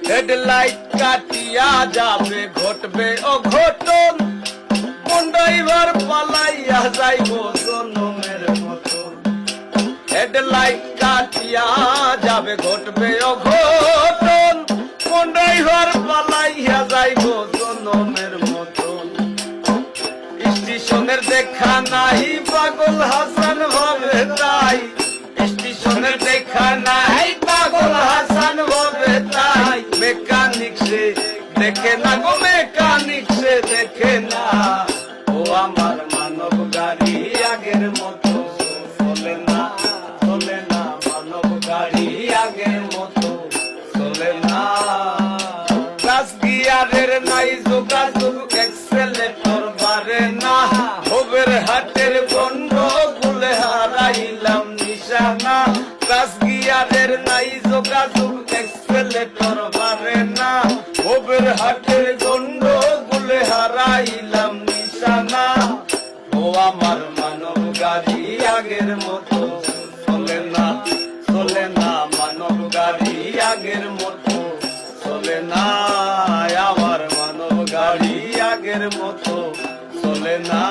Headlight কাটিয়া যাবে ঘটবে অঘটন, কোন ড্রাইভার পালাইয়া যাইব জনমের মতন। হেডলাইট কাটিয়া যাবে ঘটবে অঘটন, কোন ড্রাইভার পালাইয়া যাইব জনমের মতন। স্টেশনের দেখা নাই পাগল হাসান ভাবে তাই, স্টেশনের দেখা নাই পাগল হাসান ভাবে তাই। মেকানিক সে দেখে না গো, মেকানিক সে দেখে না, ও আমার মানব গাড়ি আগের মতো চলে না, চলে না। মানব গাড়ি আগের মতো চলে না। ক্লাস গিয়ারের নাই যোগাযোগ, এক্সেলেটর বাড়ে না। হোবের হাটের গন্ডগোলে হারাইলাম নিশানা। ক্লাস গিয়ারের নাই যোগাযোগ, এক্সেলেটর বাড়ে না। হোবের হাটের গন্ডগোলে হারাইলাম নিশানা। ও আমার মানব গাড়ি আগের মতো চলে না, চলে না। মানব গাড়ি আগের মতো চলে না, আমার মানব গাড়ি আগের মতো চলে না।